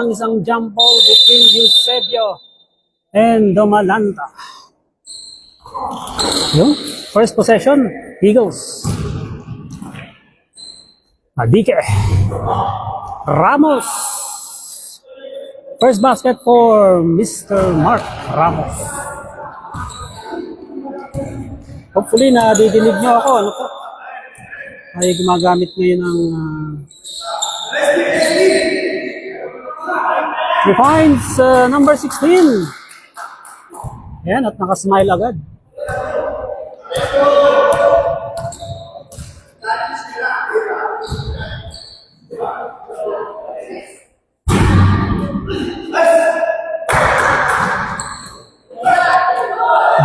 Ang isang jump ball between Eusebio and Domalanta. Yung first possession, Eagles. Adike. Ramos. First basket for Mr. Mark Ramos. Hopefully nadidinig nyo ako. Ano po? Ay gumagamit ngayon ng defines number 16. Ayan, at nakasmile agad.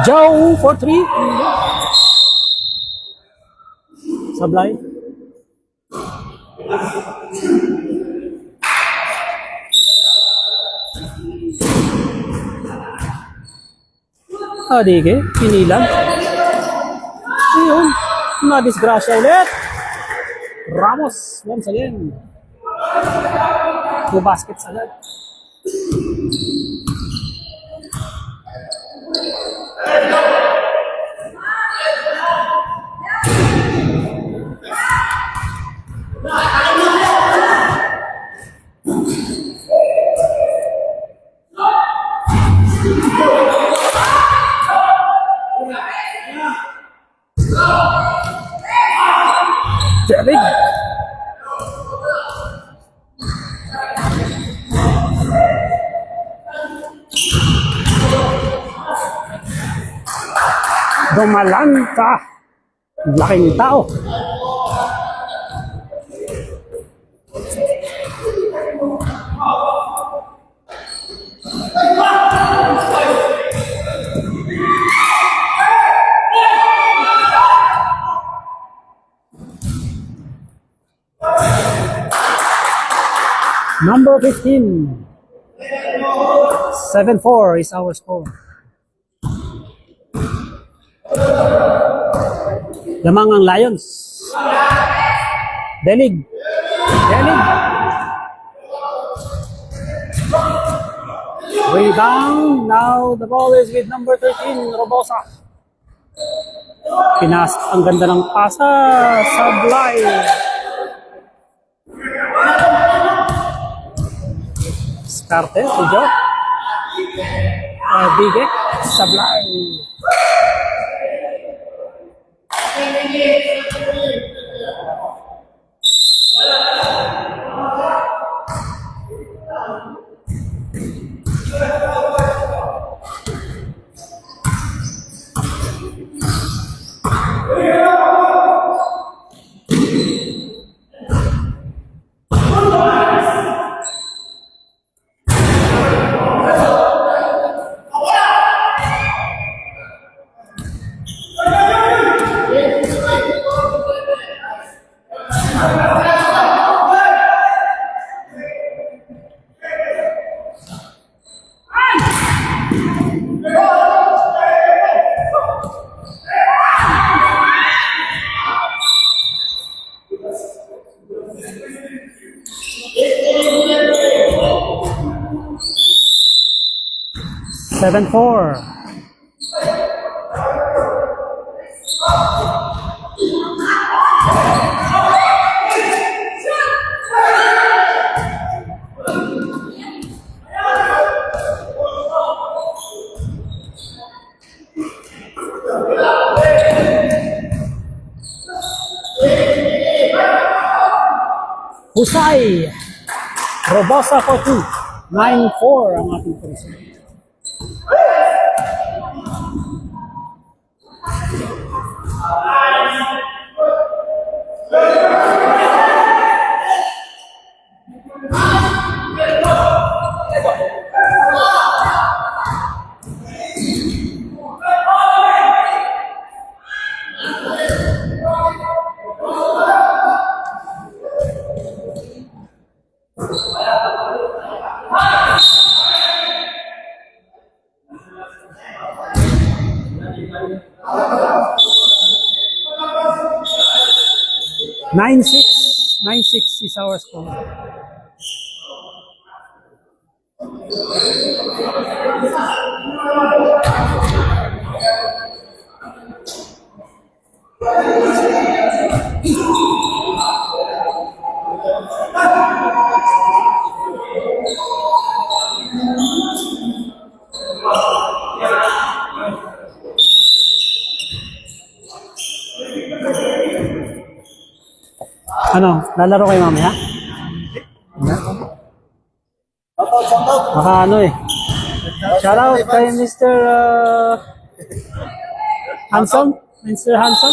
Joe for 3. Sablay. Adike, pinilag. Ayun, na-disgrasya ulit. Ramos, once again. 2 baskets agad. David. Domalanta. Laking tao. Number 15. 7-4 is our score. Lamang ang Lions. Delig. Delig. Rebound. Now the ball is with number 13, Robosa. Pinas. Ang ganda ng pasa. Sablay. Starte, si Joe. Bige. Sablay. Seven four. Husay. Robosa for 2. 9-4 ang ating person. Nine six is our score. Ano, lalaro kayo mamaya? Baka ano eh. Shoutout kay Mr. Hanson? Mr. Hanson?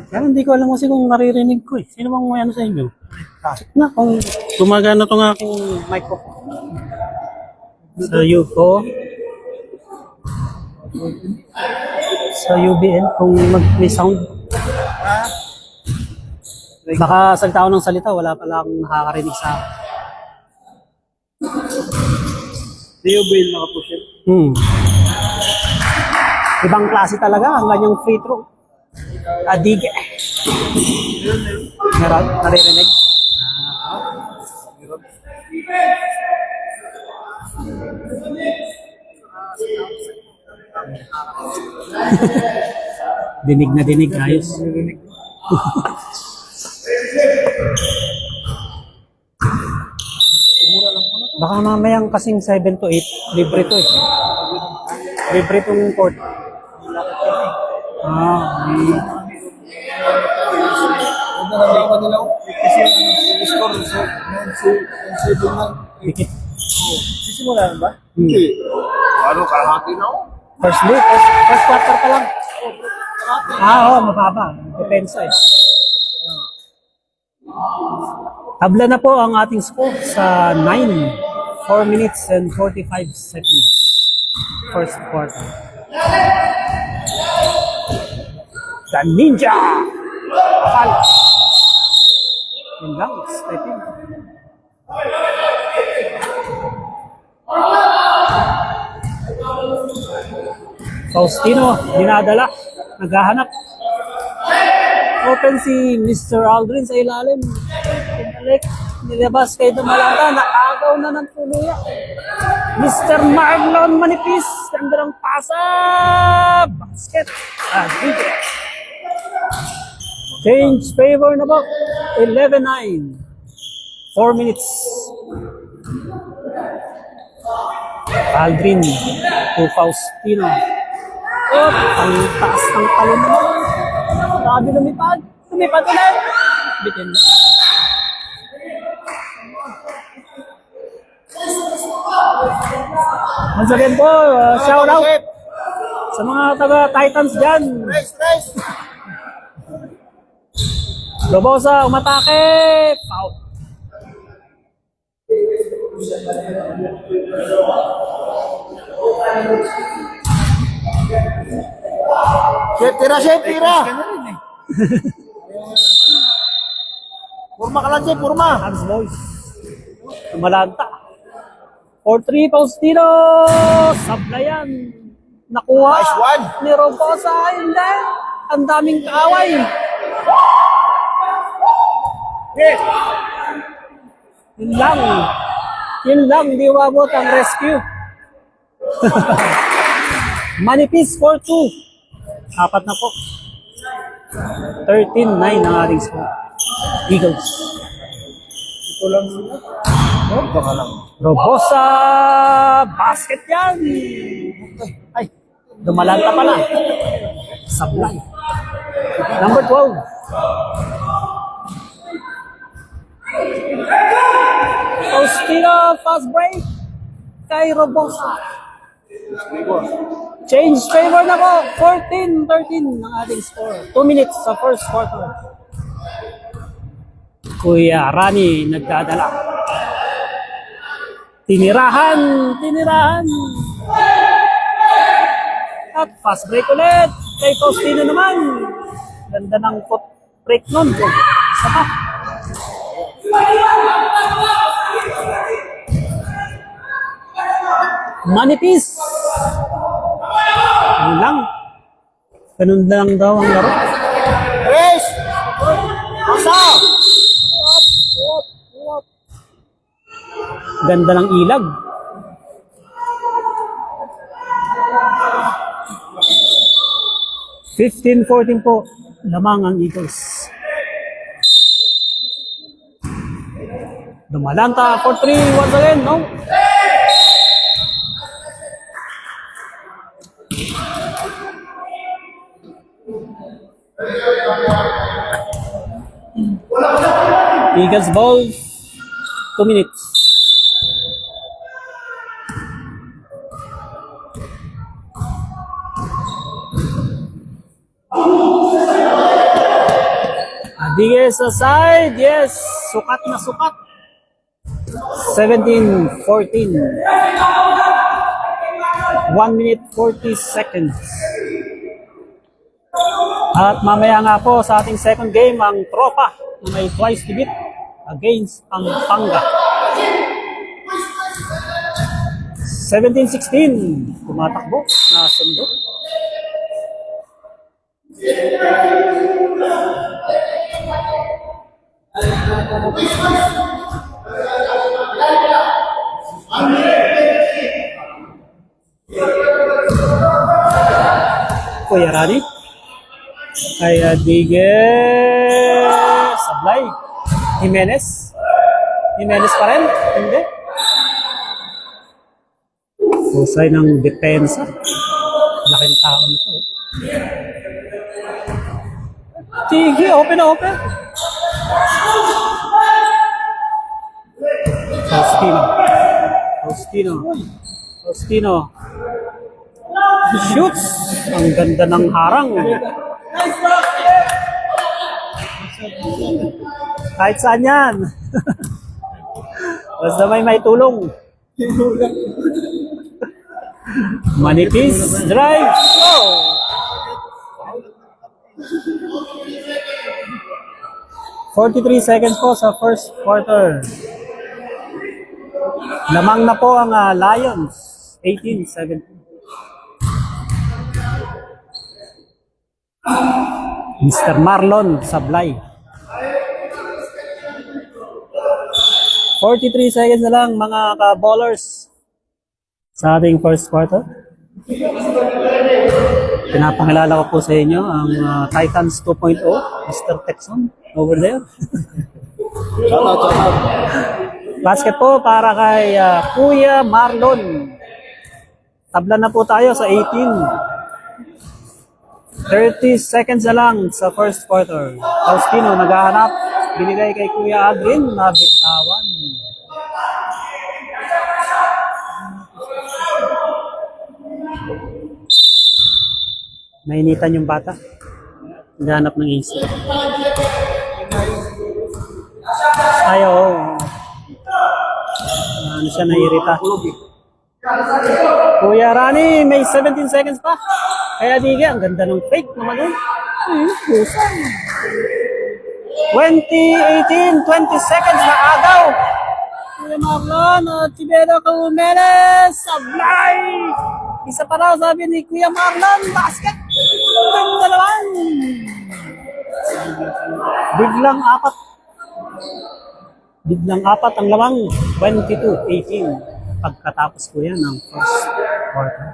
Kaya hindi ko alam kasi kung naririnig ko eh. Sino bang may ano sa inyo? Na, kung gumagana tong aking microphone. Sa Yuko. Sa UBN, kung may sound. Baka salita ako ng salita, wala pala akong nakakarinig sa akin. Di UBN nakapush yun? Ibang klase talaga, ang ganyang free throw. Adige. Meron? Naririnig? Dinig na dinig, ayos. Baka mamayang kasing 7 to 8, libre to eh. Libre tong court. Kasi ang score, so, Dikit. sisimulan ba? Hindi. Ano, kahati na ako? First quarter pa lang. Oo, mababa. Depensa eh. Tabla na po ang ating score sa 4 minutes and 45 seconds. First quarter. The Ninja! Akal! Yun lang, stepping. Faustino, dinadala, naghahanap. Open si Mr. Aldrin sa ilalim. Pinalik, nilabas kay Dumalata, naagaw na ng tuluya. Mr. Marlon Manipis, ganda ng pasa. Basket. Change favor na po. 11-9. 4 minutes. Aldrin to Faustino. Ang taas ng talon naman. Grabe lumipad. Lumipad ulit. Bitin na. Once again po, shout out sa mga taga-Titans dyan. Lobosa, umatake. Foul. Chef, tira! Purma ka lang, Chef, purma! Hans boys. Tumalanta. 4-3 Faustino. Sablayan. Nakuha. Nice one. Ni Robosa. Hindi. Ang daming kaaway. Yun lang. Yun lang. Di wabot ang rescue. Manipis 4-2. Apat na po. 13-9 ang ating score. Eagles. Ito lang sila. Ito ka lang. Robosa! Basket yan! Ay, dumalanta pala. Sablay. Number 12. Faustino, fast break. Kay Robosa. Change favor na po. 14-13 ang ating score. 2 minutes sa first quarter. Kuya Rani nagdadala. Tinirahan. At fast break ulit. Kay Faustino naman. Ganda ng foot break nun. Saka. Manipis. Yun lang. Ganun lang daw ang laro. Race! Pasa! Ganda ng ilag. (15-14) po. Lamang ang Eagles. Dumalanta for 3 once again, no? Eagles ball, 2 minutes. Adigues sa side, yes, sukat na sukat. 17-14. 1 minute 40 seconds. At mamaya nga po sa ating second game, ang tropa na may twice to beat against ang Panga. 17-16. Tumatakbo na sundo. Kuya Rani ay Adigues Sablay. Jimenez pa rin? Hindi. Husay ng depensa. Laking tao nito. Sige, open na open. Faustino. Shoots! Ang ganda ng harang. Kahit saan yan. Basta may tulong. Manipis. Drive. Oh! (43 seconds po sa first quarter. Lamang na po ang Lions. 18-17. Mr. Marlon Sablay. 43 seconds na lang mga ka-ballers sa ating first quarter. Pinapakilala ko po sa inyo ang Titans 2.0, Mr. Texon over there. Basket po para kay Kuya Marlon. Tabla na po tayo sa 18. 30 seconds na lang sa first quarter. Faustino naghahanap. Binigay kay Kuya Adrin. Nabitawan. Nainitan yung bata. Naghahanap ng isip. Ayaw. Ano siya nairita. Kuya Rani, may 17 seconds pa. Kaya Dige, ang ganda ng fake naman yun. 20-18, 20 seconds na agaw. Kuya Marlon, Tibero Jimenez, Sablay. Isa pa raw sabi ni Kuya Marlon, basket. Ganda naman. Biglang apat ang lamang, 22-18. Pagkatapos po yan ng first quarter.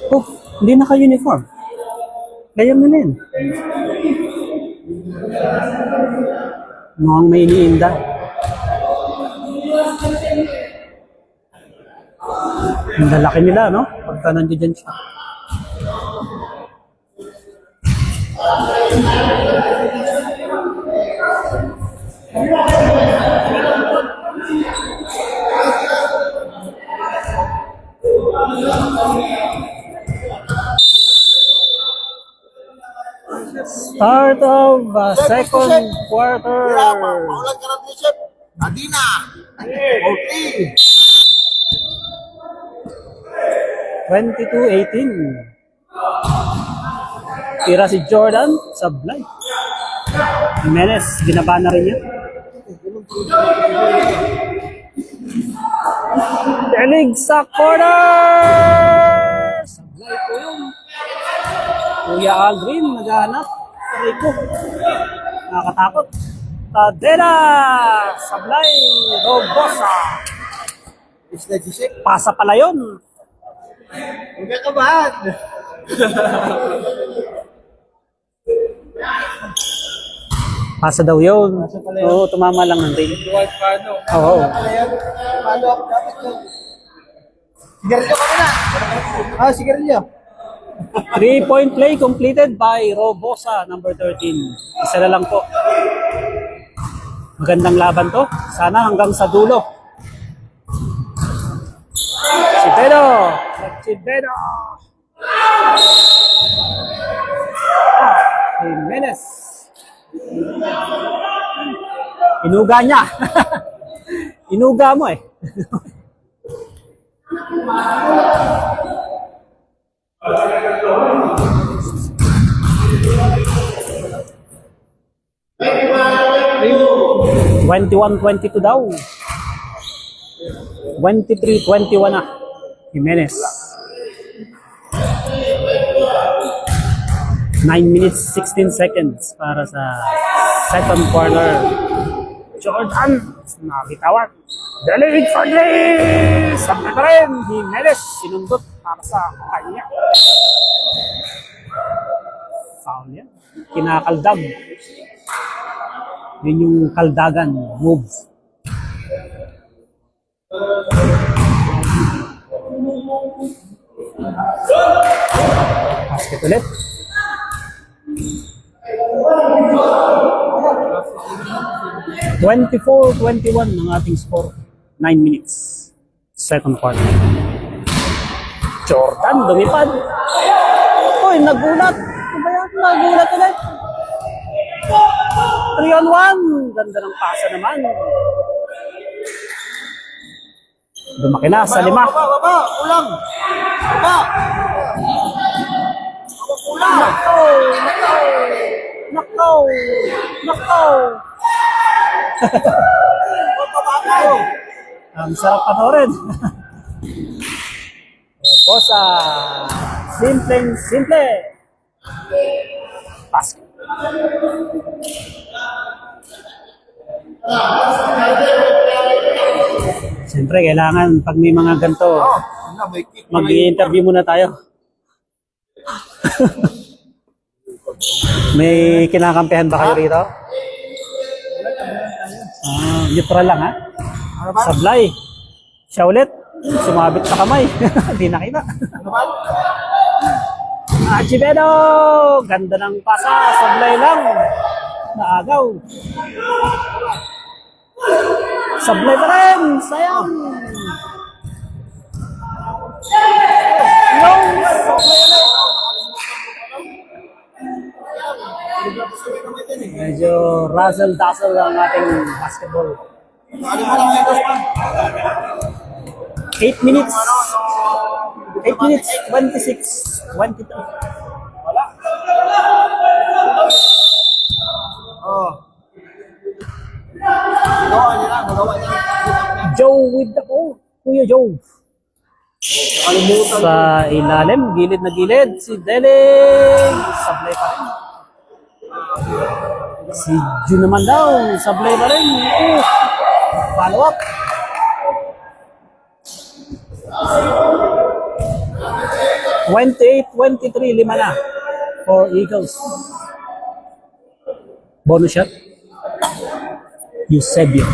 Oh, hindi naka-uniform. Kaya mo din. Mukhang may iniinda. Ang lalaki nila, no? Pagka nandiyan siya. Start of second quarter. Paulan ka natin, Chef. Adina. 14. 22-18. Tira si Jordan Sablay. Jimenez, binaba na rin yan. Delig sa corner! Sablay po yun. Kuya Aldrin, naghahanap. Rico. Nakakatakot. Tadena! Sablay! Robosa! Pasa pala yun. Huwag ka kabahan. Pasa daw yun. Oo, tumama lang ng ring. Paano? Oo. Paano ako dapat yun? Sigarilyo ka muna. Sigarilyo. 3-point play completed by Robosa, number 13. Isa na lang po. Magandang laban to. Sana hanggang sa dulo. Chibeno! Chibeno! Jimenez. Inuga niya. Inuga mo eh. Ayun. 21-22 daw. 23-21 na. Jimenez. 9 minutes 16 seconds para sa second quarter. Jordan, nakitawan. Delig Fadley! Sabi pa rin, Jimenez, sinundot para sa kanya. Foul yan. Kinakaldag. Yun yung kaldagan move. Basket ulit. 24-21 ang ating score. 9 minutes. Second quarter. Jordan, lumipad. Uy, nagulat. Ano ba yan? Nagulat ulit. 3-on-1. Ganda ng pasa naman. Lumaki na sa 5. Baba! Ulang! Baba! Ulang! Nakaw! Ang sarap panoorin. Robosa. Simple. Basket. Siyempre, kailangan pag may mga ganito, mag-i-interview muna tayo. May kinakampihan ba kayo rito? Neutral lang ha? Sablay. Siya ulit. Sumabit sa kamay. Hindi nakita. Chibeno! Ganda ng pasa. Sablay lang. Naagaw. Sablay pa rin. Sayang. Yung sablay ulit. Medyo razzle-dazzle ang ating basketball. 8 minutes. 8 minutes, 26, 22. Wala. Magawa niya. Joe with the ball. Kuya Joe. Sa ilalim, gilid na gilid. Si Delig. Sablay pa rin. Si Jun naman daw. Sablay pa rin. Follow up. 28-23, 5 na for Eagles. Bonus shot. Eusebio.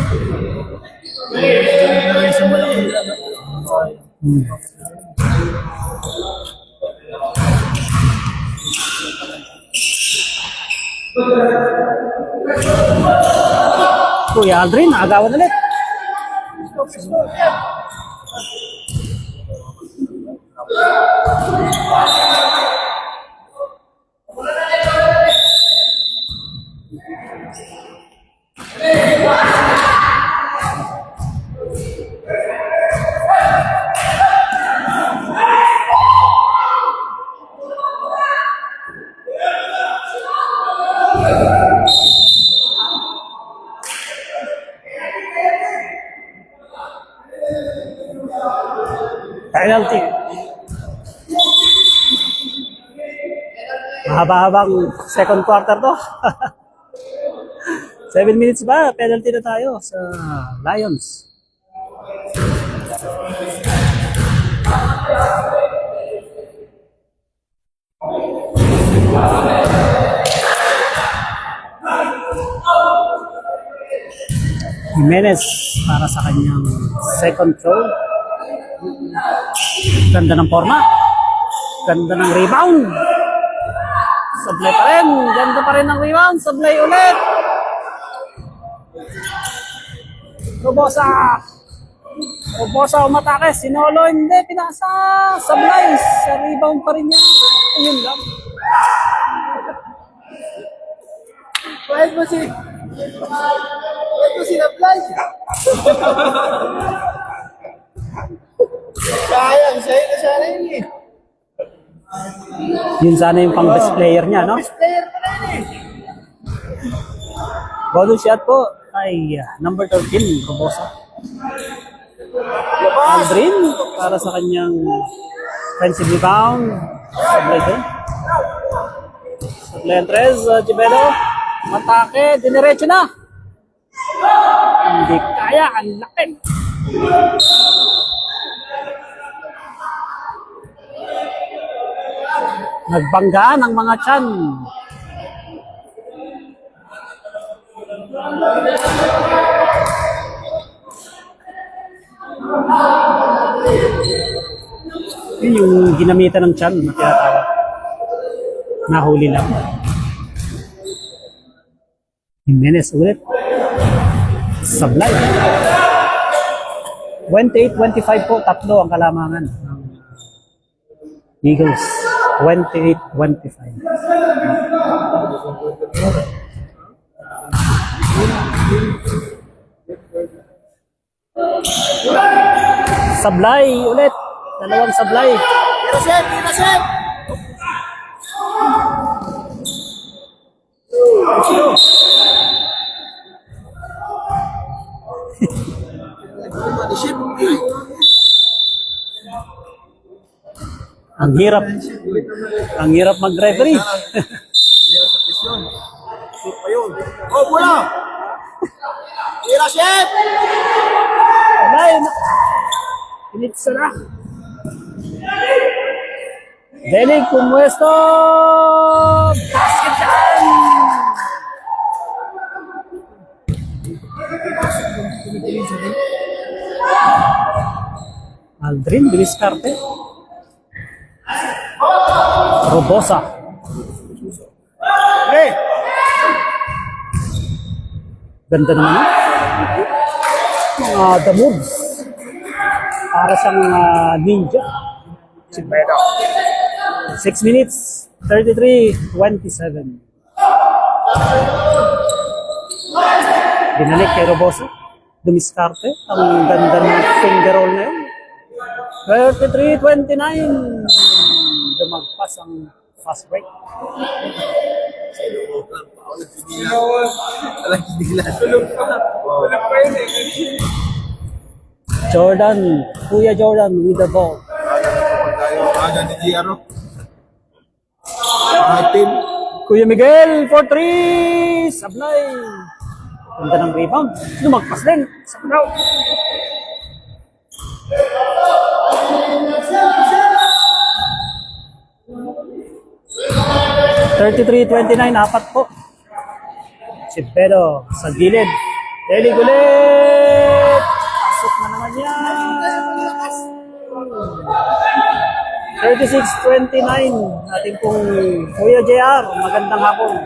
Kuya Aldrin, agawan ulit. Penalty. Mahaba-habang second quarter to. 7 minutes ba? Penalty na tayo sa Lions. Jimenez para sa kanyang second throw. Ganda ng forma. Ganda ng rebound. Sablay pa rin. Ganda pa rin ng rebound. Sablay ulit. Robosa. Robosa umatake. Sinolo hindi. Pinasa. Sablay. Sa rebound pa rin niya. Ayun lang. Pwede mo si... Pwede mo si Nablay. Sayang, sa'yo na sana yun eh. Yun sana yung pang best player niya, no? Best player pa na yun eh. Bonus shot po ay number 13, Robosa. Aldrin para sa kanyang offensive rebound. Sablay din. Sablay ang tres, Jimenez. Matake, diniretso na. Hindi kaya, ang laki. Nagbanggaan ang mga tiyan. Yun yung ginamitan ng tiyan na tinatawag. Nahuli lang. Jimenez ulit. Sablay. 28-25 po, tatlo ang kalamangan ng Eagles. 28-25. Sablay ulit. Dalawang sablay. Pinaset! Pinaset! Ang hirap. Ang hirap mag-referee. Ayun. Oh, bola! Pinaset! Sablay. Pinitsa na. Delig pumuesto. Basket yan. Aldrin, Biliscarte. Robosa. Hey! Ganda naman yun. The moves. Para siyang ninja. Si Pedro. 6 minutes, 33-27. Binalik kay Robosa. Dumiskarte. Ang ganda ng finger roll na yun. 33-29. Dumagpas ang fast break. Jordan, Kuya Jordan with the ball. Aga ni Giaro. Atin. Kuya Miguel for 3. Sablay. Ganda ng rebound. Lumagpas din. Sablay. (33-29) apat po. Si Pedro sa gilid. Delig ulit. Pasok na naman yan. 36-29. Ating pong Kuya JR. Magandang hapon.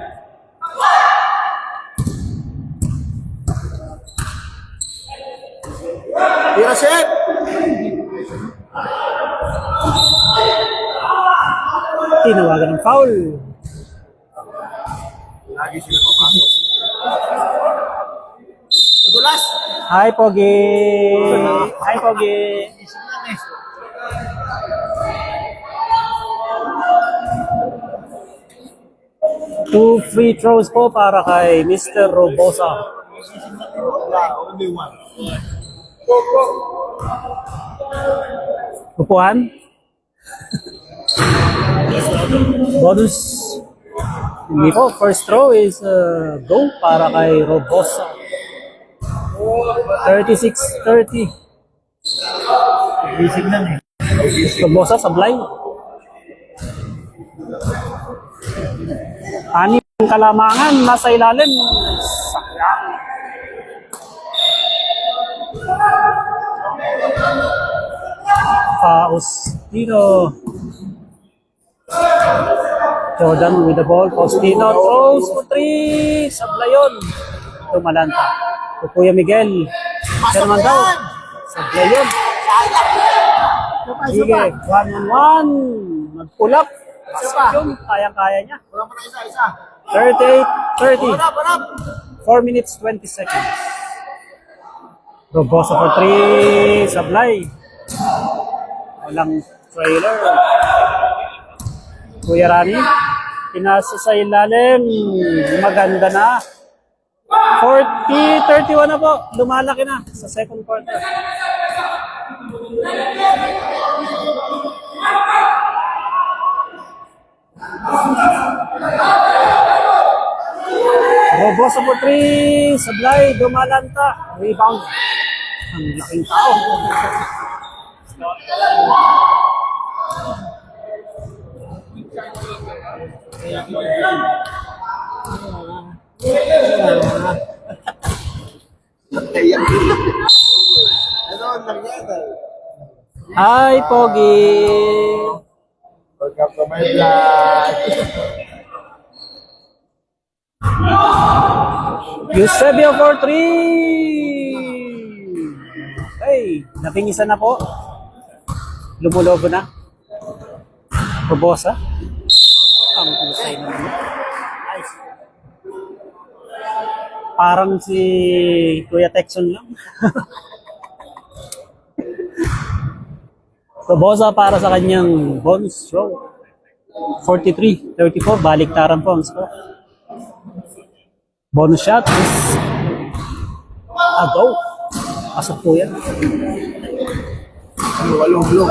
Pinaset! Tinawagan ng foul. Lagi sila papasok. Madulas! Hi, Pogi. Hi, Pogi. Two free throws po para kay Mr. Robosa. Only one. Upuan. Bonus. Hindi po. First throw is go para kay Robosa. 36-30. Isip lang eh. Robosa sablay. Anim ang kalamangan. Nasa ilalim. Sayang. Faustino. Jordan with the ball. Faustino throws for 3. Sablayon. Tumalanta. To Kuya Miguel. Siya naman daw. Sablayon. Sige. 1-on-1. Mag-pull-up. Yun. Kaya-kaya niya. Wala pa na isa. 38-30. Parap. 4 minutes 20 seconds. Robosa for 3. Sablay. Walang trailer. Kuya Rani, pinasa sa ilalim. Maganda na. 40-31 na po. Lumalaki na sa second quarter. Robosa for 3. Sablay. Dumalanta. Rebound. Ang laking tao. Ano ang nangyari? Hi, Pogi. Welcome to my vlog. Eusebio for 3. Hey, labing isa na po. Lumulobo na. Robosa. Ang husay naman. Nice. Parang si Kuya Texon lang. Robosa para sa kanyang bonus throw. 43-34. Baliktaran po ang score. Bonus shot is a go. Pasok po yan. Hulog.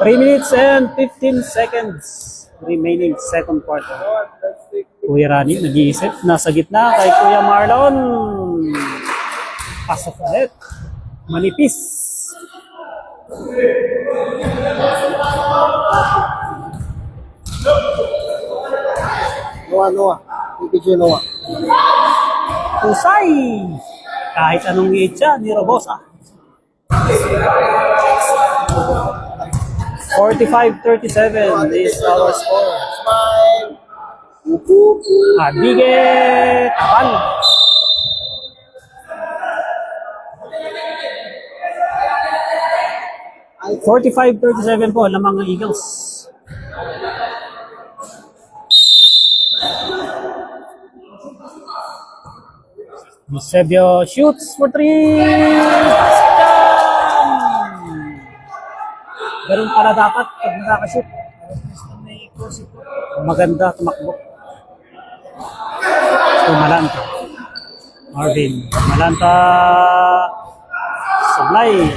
3 minutes and 15 seconds remaining second quarter. Kuya Rani nag-iisip. Nasa gitna kay Kuya Marlon. Pasok ulit. Manipis. Noah. Ibigay Noah. Husay. Kahit anong itcha ni Robosa. 45-37 is our score. Smile. 45-37 po lamang ng Eagles. Eusebio shoots for 3. Ganun pala dapat pag nakaka-shoot. Maganda tumakbo. So, Malanta. Marvin. Malanta. Sablay.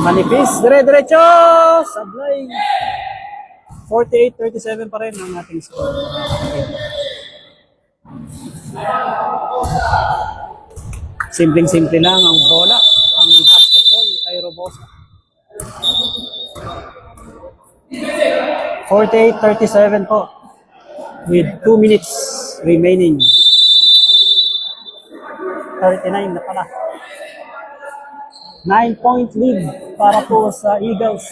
Manipis. Dire-diretso. Sablay. 48-37 pa rin ang ating score. Simpleng-simple lang ang bola. Ang basketball kay Robosa. 48-37 po. With 2 minutes remaining. 39 na pala. 9-point lead para po sa Eagles.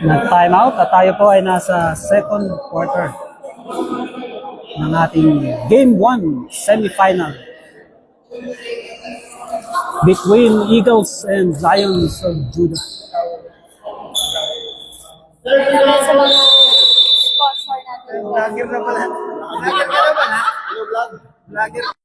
Nag-time out at tayo po ay nasa second quarter ng ating Game 1 semifinal between Eagles and Lions of Judah. Sa mga sponsor natin. Vlogger na pala. Vlogger ka na ba na? Ano vlog? Vlogger ka na?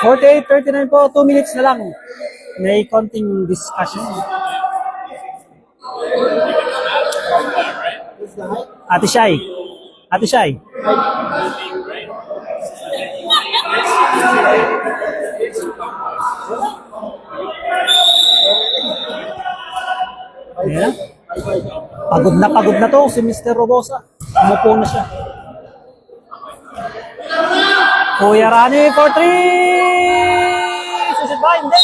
48-39 po, 2 minutes na lang. May konting discussion. Ate Shai. Ate Shai. Ayan. Pagod na to si Mr. Robosa. Umupo na siya. Kuya Rani for 3! Susit ba? Hindi.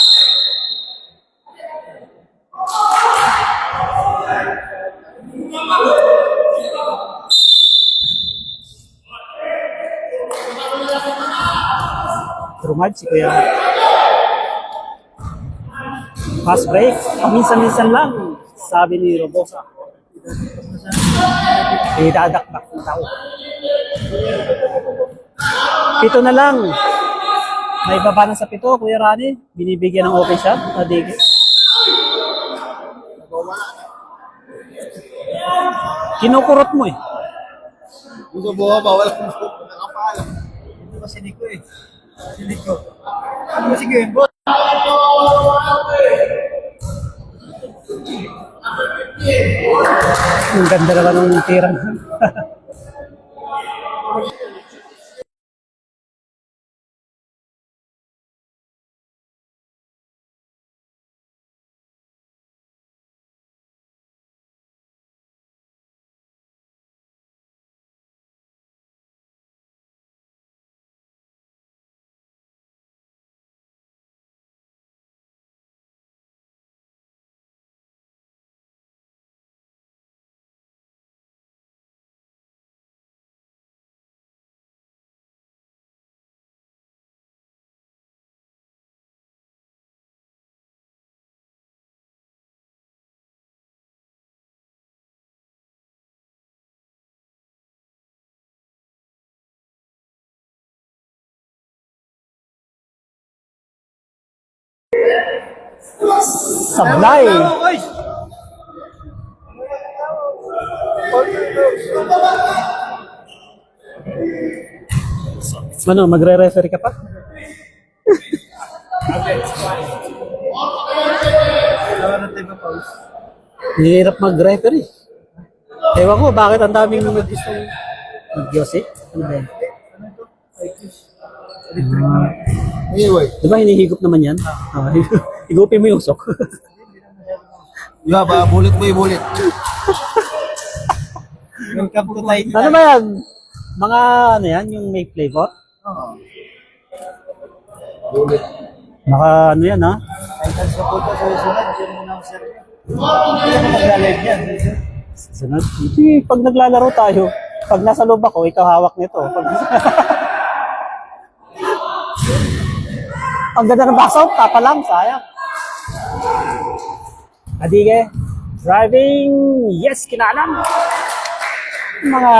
Trumad si Kuya. Fast break. Paminsan-minsan lang. Sabi ni Robosa. Idadakdak ng tao. 7 na lang. May baba na sa 7, Kuya Rani. Binibigyan ng open shot. Nadigi. Kinukurot mo eh. Gusto buha ba? Wala kong nakapaalam. Ito kasi Nico eh. Si Nico. Ano si Game Boy? Ang ganda naman ng tirang. Sablay. Ano, magre-referee ka pa? Hirap mag-referee. Ewan ko, bakit ang daming mag-gustong mag-yossi? Ano ba yan? Anyway. Di ba hinihigop naman yan? Higupin mo yung usok. Ba, bulit mo yung bulit. Welcome to Titan. Ano ba yan? Mga ano yan, yung may flavor? Bulit. Baka ano yan ha? Titan sa puto sa susunod. Diyan mo na ang sir. Hindi ka mag-live yan. Sunod. Hindi, pag naglalaro tayo, pag nasa loob ako, ikaw hawak nito. Pag... Ang ganda ng box out, tapa lang, sayang. Adige, driving, yes, kinalam. Mga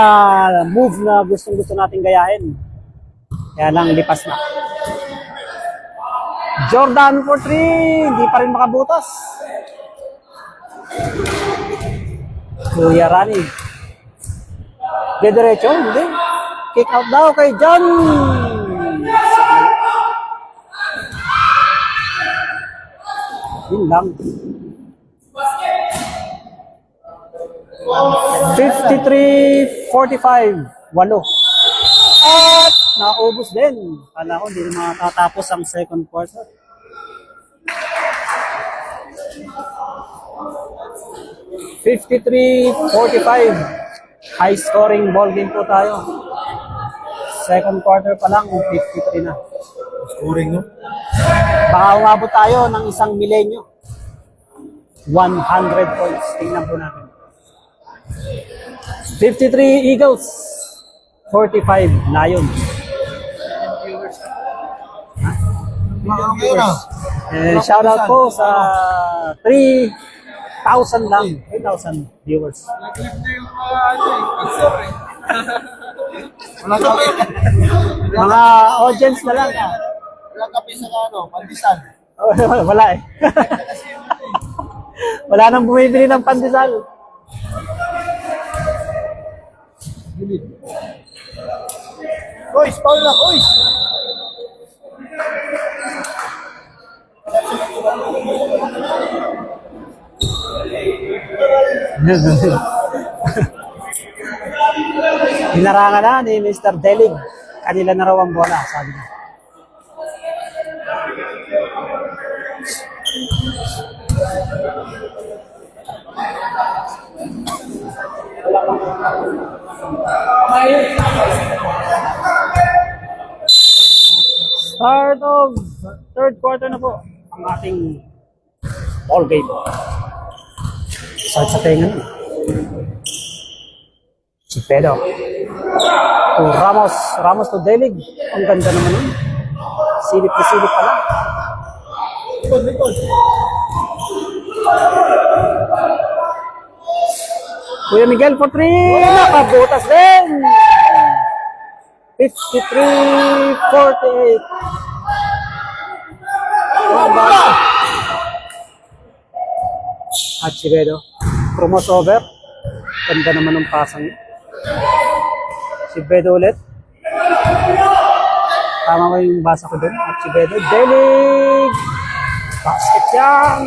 move na gustong-gusto natin gayahin. Kaya lang, lipas na. Jordan for 3, hindi pa rin makabutas. Kuya Rani. Diretso, hindi. Kick out daw kay John. Yun lang. 53-45. 8. At naubos din. Kala ko hindi na makatapos ang second quarter. (53-45). High scoring ball game po tayo. Second quarter pa lang, 53 na. Scoring, no? Baka umabot tayo ng isang milenyo. 100 points. Tingnan po natin. 53 Eagles. 45 Lions. Shout out po sa 3,000 lang. 3,000 viewers. Mga audience na lang. Walang kape sa pandesal. Wala eh. Wala nang bumibili ng pandesal. Boys, foul na, boys! Hinarangan na ni Mr. Delig. Kanila na raw ang bola, sabi niya. Start of third quarter na po ang ating ball game. Start sa tenga na. Si Pedro. Oh, Ramos to Delig. Ang ganda naman nun. Silip na silip pala. Likod. Kuya Miguel for 3. Nakabutas din. 53-48. At si Bedo. Crossover. Ganda naman ng pasang niya. Si Bedo ulit. Tama ba yung basa ko dun? At si Bedo. Delig! Basket yan!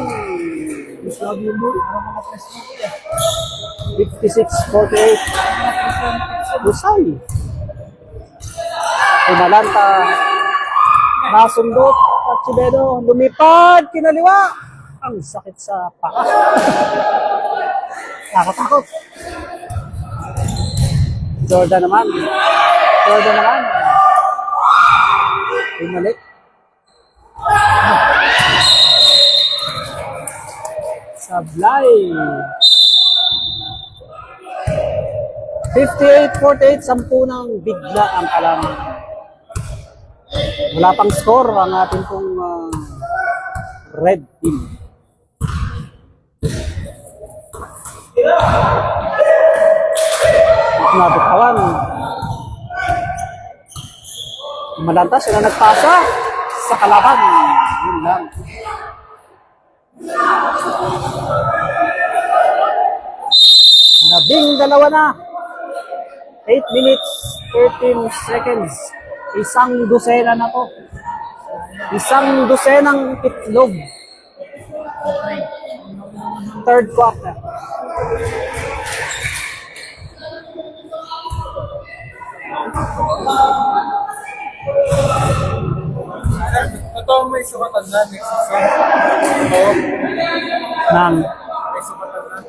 56-48. Busay. Pumalanta. Nasundot. At si Bedo. Lumipad. Kinaliwa. Ang sakit sa paa. Nakatakot. Jordan naman. Bumalik. Sablay. 58-48. 10 ng bigla ang kalaman. Wala pang score ang ating pong red team. Nabitawan. Malanta sila nagpasa sa kalaban. Yun lang. Labing-dalawa na. 8 minutes, 13 seconds. Isang dosena na po. Isang dosenang itlog. Third quarter. Ito may sukatan na next season. Nang May sukatan na.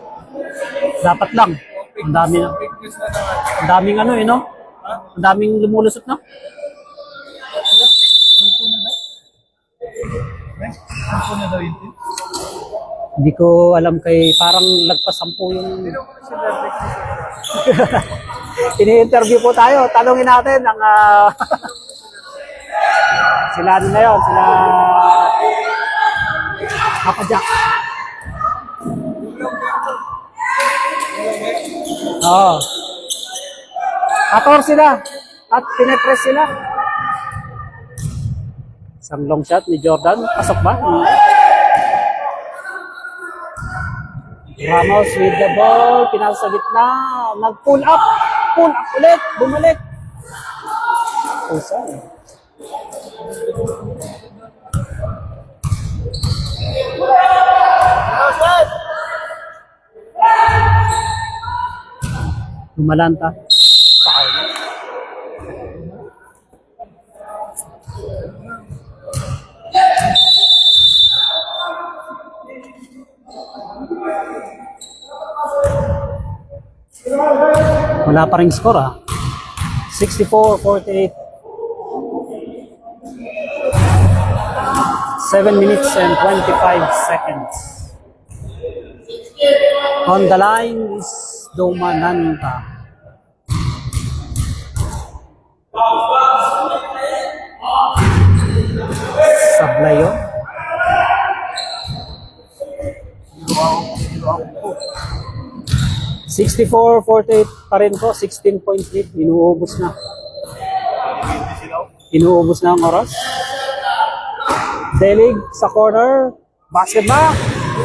dapat lang. Ang dami na. Big news na naman. Ang daming ano no? Ang daming lumulusot no? Ako na daw yun. Hindi ko alam kay parang lagpas 10 yung ini-interview po tayo. Talungin natin ang sila ano na yun, sila Papa Jack. Oo. 14 sila at pinepress sila. Isang long shot ni Jordan. Pasok ba? Ramos with the ball. Pinasa sa gitna. Nag-pull up. Pull up ulit. Bumalik. Pusay. Lumalanta. Wala pa ring score 64-48. 7 minutes and 25 seconds. On the line is Domananta. Sablayo. $64-48 pa rin po, 16 point lead. Inuubos na. Inuubos na ang oras. Delig sa corner. Basket ba?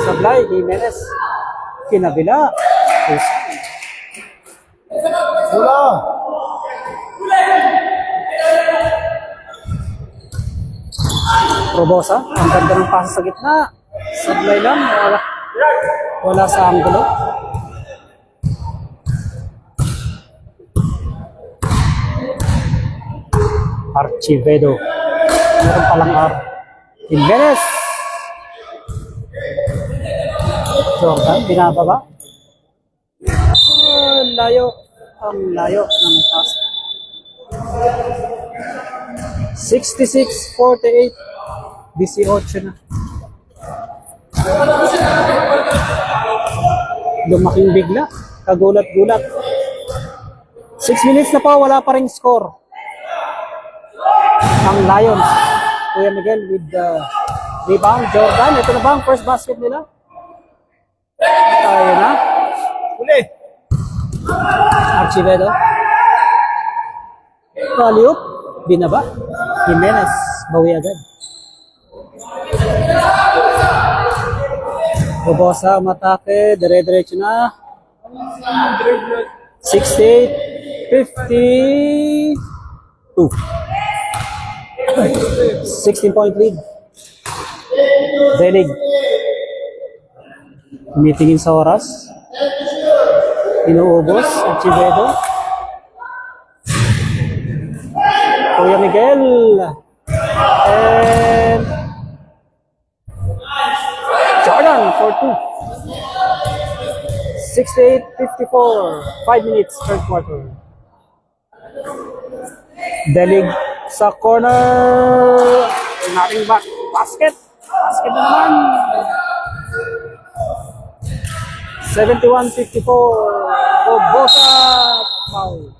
Sablay, Jimenez. Kinabila. Wala! Probosa. Ang ganda ng pasa sa gitna. Sablay lang. Wala sa anggulo. Archivedo. Meron palang R. Jimenez. Jordan, binababa. Layo. Ang layo ng pass. 66-48. 18 na. Lumaking bigla. Kagulat-gulat. 6 minutes na po, wala pa ring score. Ang Lions. Kuya Miguel with the rebound. Jordan, ito na ba ang first basket nila? Ayun na. Huli. Archivedo. Kaliup. Binaba. Jimenez. Bawi agad. Bobosa matake. Dire-diretso na. 68-52. 16-point lead. Delig. Tumitingin sa oras. Inuubos. Archivedo. Kuya Miguel. And Jordan for 2. 68-54. 5 minutes, third quarter. Delig sa corner. Naring back. Basket. Basket na naman. 71-54. Bobosa. Foul.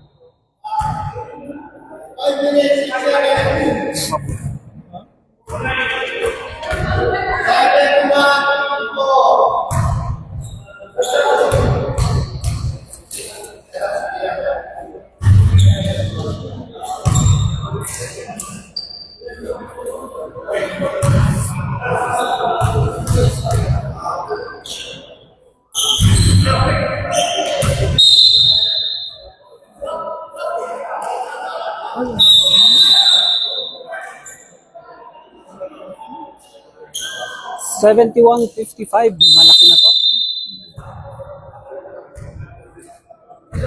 $71.55, malaki na to.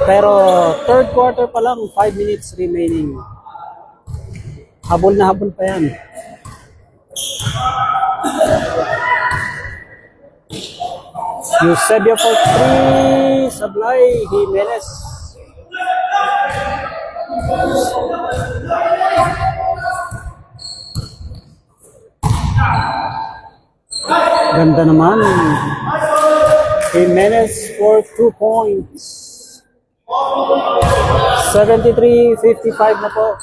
Pero third quarter pa lang, 5 minutes remaining. Habol na habol pa yan. Eusebio for 3, Sablay, Jimenez. Ganda naman. Jimenez for 2 points. 73-55 na po.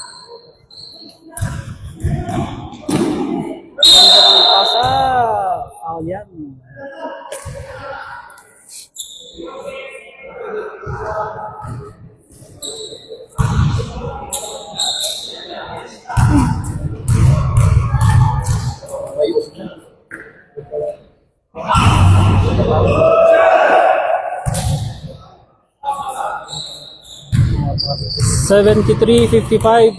Ganda ng pasa. Foul yan. $73.55,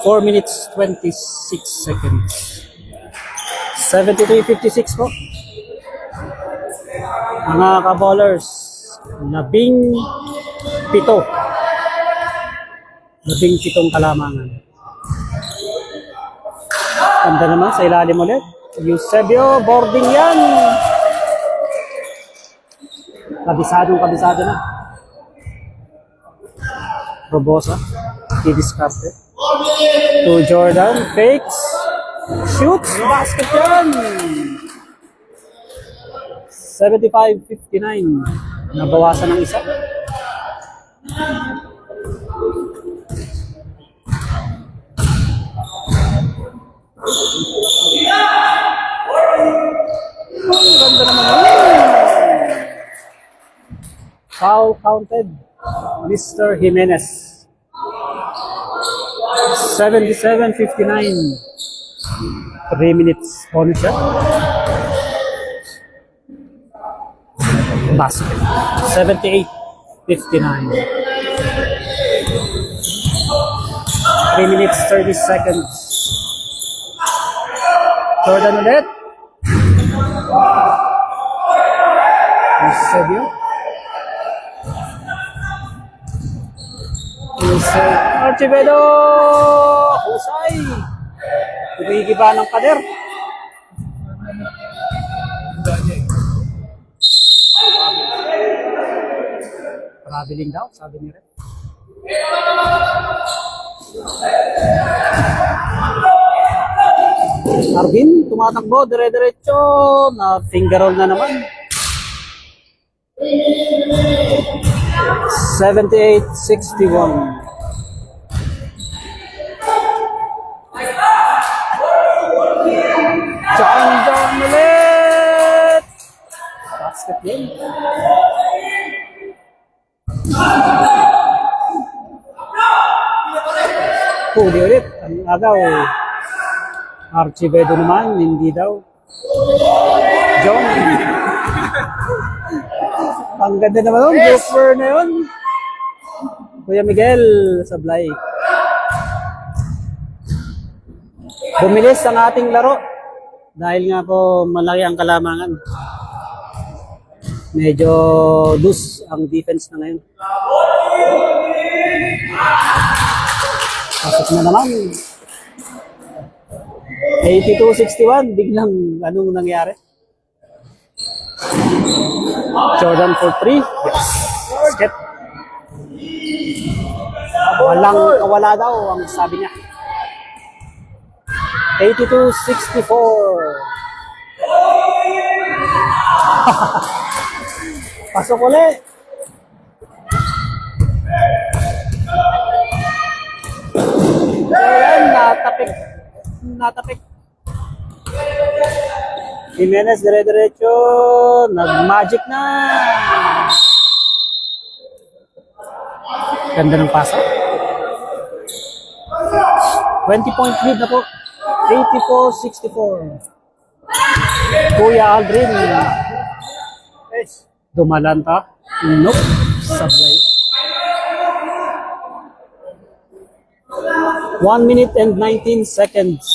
4 minutes 26 seconds. 73.56 po. Mga ka-ballers, 17 kalamangan. Ganda naman sa ilalim ulit. Eusebio, boarding yan. Kabisado na. Robosa, i-discarded. To Jordan, fakes, shoots, basket yan! 75-59, nabawasan ng isa. Ganda naman yun! Foul counted. Mr. Jimenez. 77-59. 3 minutes bonus shot. Basket. 78-59. 3 minutes 30 seconds. Jordan ulit. Eusebio. Archivedo! Husay! Tumigiba ng pader. Traveling daw, sabi ni Red. Arvin, tumatakbo, dire-diretso. Na finger roll na naman. 78-61. John ulit! Basket game. Huli ulit. Ang agaw. Archivedo naman, hindi daw. John. Ang ganda naman nun. Gopher na yun. Kuya Miguel, sablay. Bumilis ang ating laro. Dahil nga po malaki ang kalamangan. Medyo loose ang defense na ngayon. Pasok na naman. 82-61. Biglang anong nangyari? Jordan for 3. Yes. Basket. Walang wala daw ang sabi niya. 82-64. Pasok ulit. Ayan, natapik. Jimenez, dire-diretso. Nag-magic na. Ganda ng pasa. 20-point lead na po. 84-64. Kuya Aldrin. Dumalanta. Nope. Sablay. 1 minute and 19 seconds.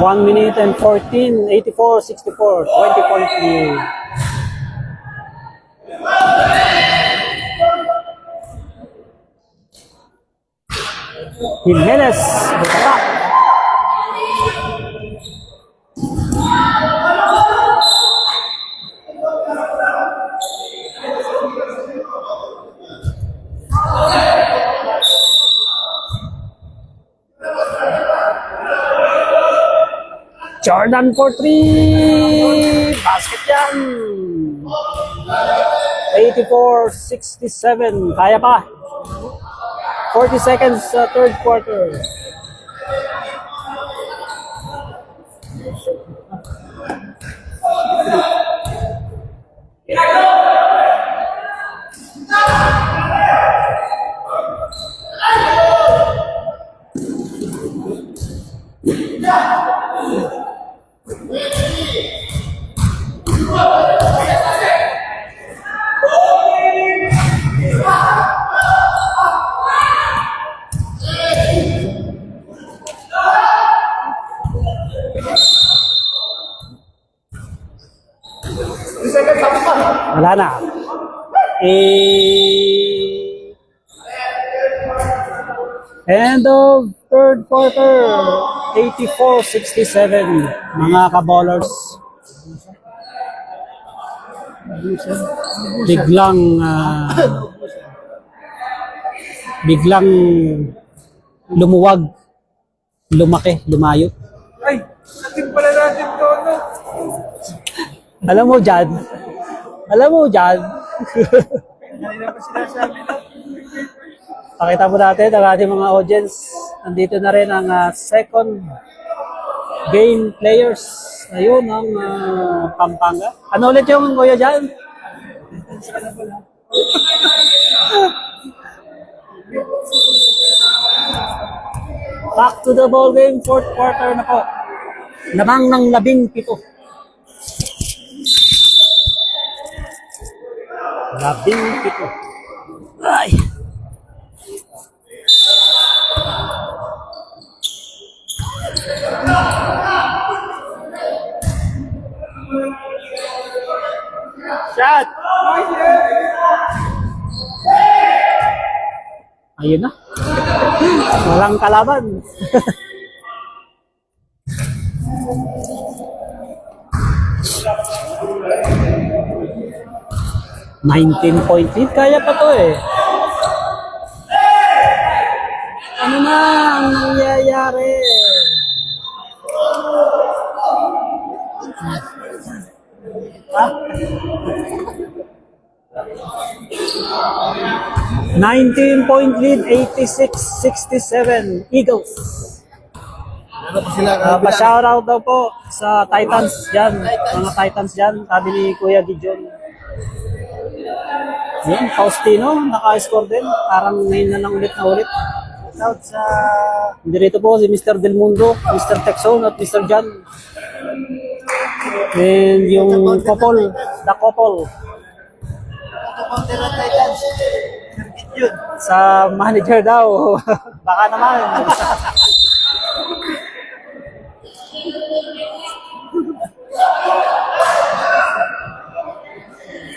One minute and 14, 84-64, 20-point lead. Jimenez, butara. Jordan for 3. Basket yan. 84-67. Kaya pa. 40 seconds sa third quarter. Wala na. End of third quarter. 84-67. Mga ka-ballers. Biglang lumuwag, lumaki, lumayo. Ay, natin pala natin to, no? Alam mo dyan. Hindi na pa sinasabi, no? Pakita po natin ang ating mga audience. Nandito na rin ang second game players. Ayun, ang Pampanga. Ano ulit yung kuya dyan? Back to the ball game, fourth quarter na po. Lamang ng 17. 17. Ay. Ayun na. Walang kalaban. $19.8. Kaya pa to eh. Ano na ang nangyayari? Ha? 19-point lead, 86-67, Eagles. Ano pa sila? Pa-shoutout daw po sa Titans dyan, mga Titans dyan, sabi ni Kuya Gideon. Yun, Faustino, naka-score din. Parang ngayon na lang ulit na ulit. Out sa... Dito po si Mr. Del Mundo, Mr. Texon at Mr. John. And yung couple, the couple. Counter at Titans. Yun. Sa manager daw. Baka naman.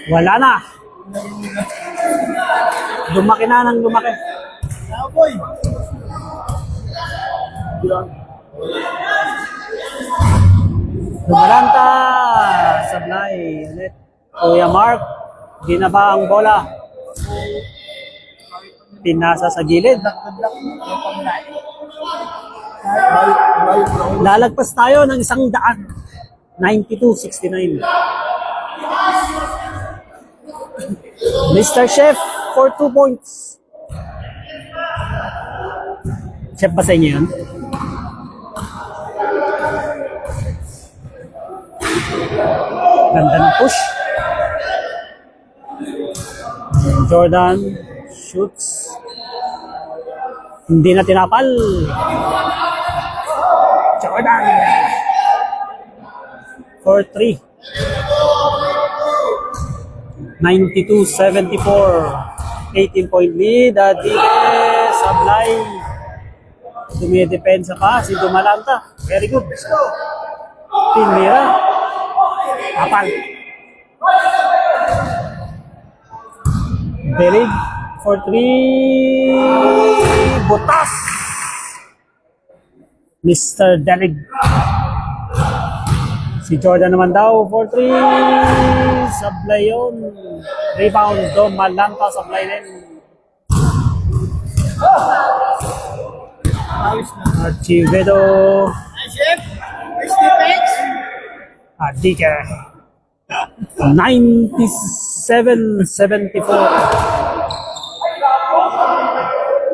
Wala na. Lumaki na ng lumaki. Cowboy. Dumalanta. Sablay. Ulit. Kuya Mark. Ginaba ang bola. Pinasa sa gilid. Lalagpas tayo ng 100. 92-69. Mr. Chef for 2 points. Chef ba sa inyo yun? Ganda ng push. Jordan shoots. Hindi na tinapal. Jordan. For 3. 92-74. 18-point lead. Adigues. Sablay. Dumidepensa pa si Dumalanta. Very good. Let's go. Pinira. Apal. Delig for 3. Butas. Mr. Delig. Si Jordan naman daw for 3. Sablay yun. Rebound. Dumalanta. Sablay din. Archivedo. Chef. First defense. Adique. 97-74.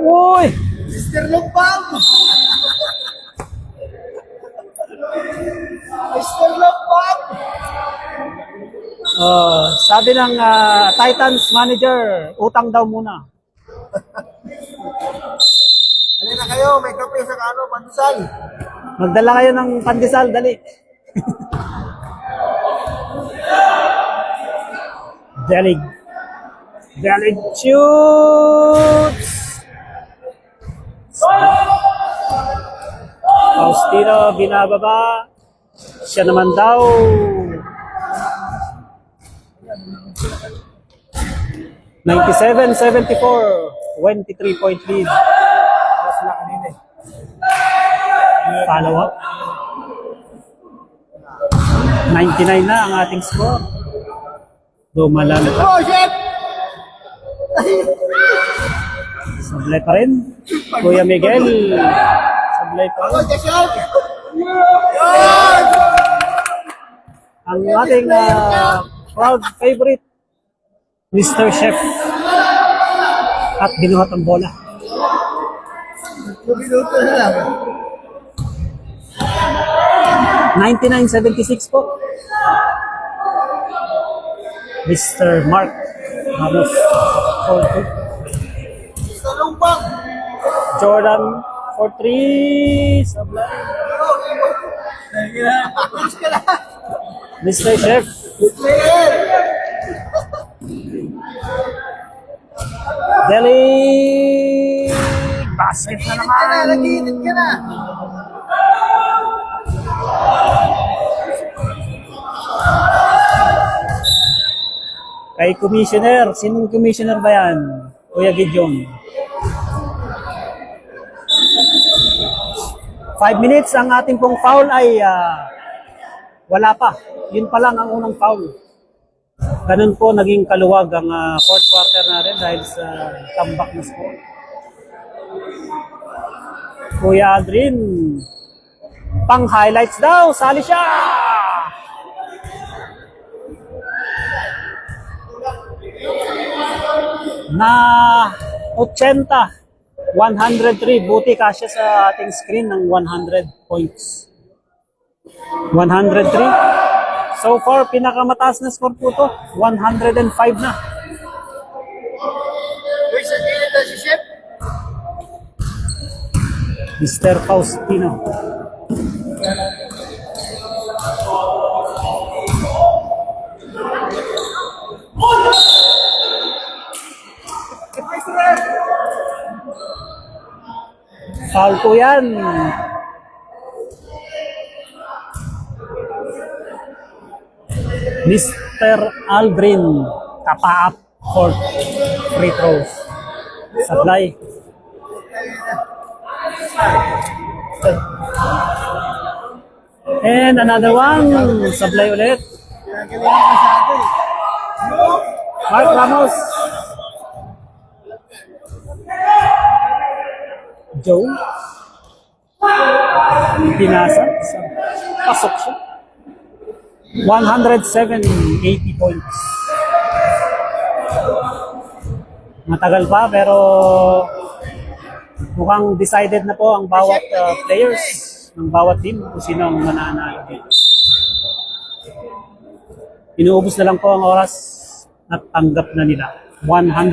Uy! Mr. Lumpang. Mr. Lumpang. Sabi ng Titans manager, utang daw muna. Halina kayo, may kape sa pandesal. Magdala kayo ng pandesal, dali. Delig. Delig shoots! Faustino binababa. Siya naman daw. $97-74. 23-point lead. Mas na kanina eh. Follow up. 99 na ang ating score. Dumalanta. Oh, chef! Sablay pa rin. Kuya Miguel. Sablay pa Oh, rin. the chef! Ang ating proud favorite, Mr. Chef. At binuhat ang bola. 2 minuto na lang. 99-76 po. Mr. Mark Ramos. 4-2. Mr. Lumpang. Jordan for 3. Sablay. Alis ka na. Mr. Chef. Player. Deli. Basket na naman. Nag-iinit ka na. Kay Commissioner. Sinong Commissioner ba yan? Kuya Gideon. 5 minutes ang ating pong foul ay wala pa. Yun pa lang ang unang foul. Ganun po naging kaluwag ang fourth quarter natin dahil sa comeback na score. Kuya Aldrin, pang highlights daw, sali siya! Na 80, 103, buti kasya sa ating screen ng 100 points. 103. So far, pinakamataas na score po to, 105 na. Uy, sa gilid na si Chef. Mr. Faustino. Foul po yan. Mr. Aldrin, kapaap for free throws. Sablay. And another one, sablay ulit. Ginagaling ako masyado eh. Mark Ramos. Joe. Pinasa. Pasok siya. 107, 80 points. Matagal pa pero mukhang decided na po ang bawat players ng bawat team kung sino ang mananalo dito. Inuubos na lang po ang oras at tanggap na nila. 107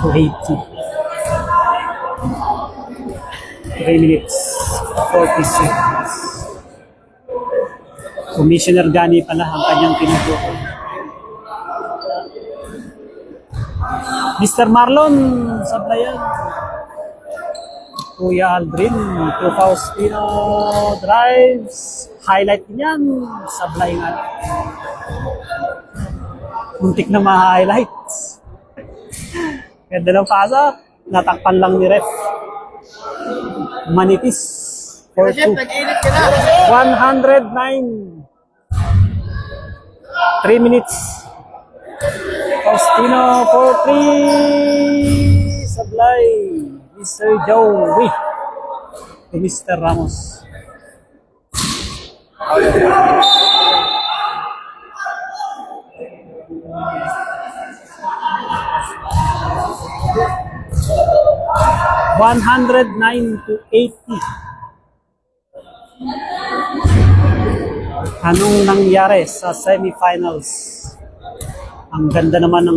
to 80. 3 minutes, 40 seconds. Commissioner Gani pala ang kanyang tinutukoy. Mr. Marlon, sablayan. Kuya Aldrin, to Faustino drives. Highlight niyan, sablay nga. Muntik na ma-highlights. Ganda ng pasa, natakpan lang ni ref. Manipis. Chef, 4-2. nag-init ka na. 109. 3 minutes. Faustino for 3. Sablay. Mr. Joey. To Mr. Ramos. $109 to 80. Anong nangyari sa semifinals? Ang ganda naman ng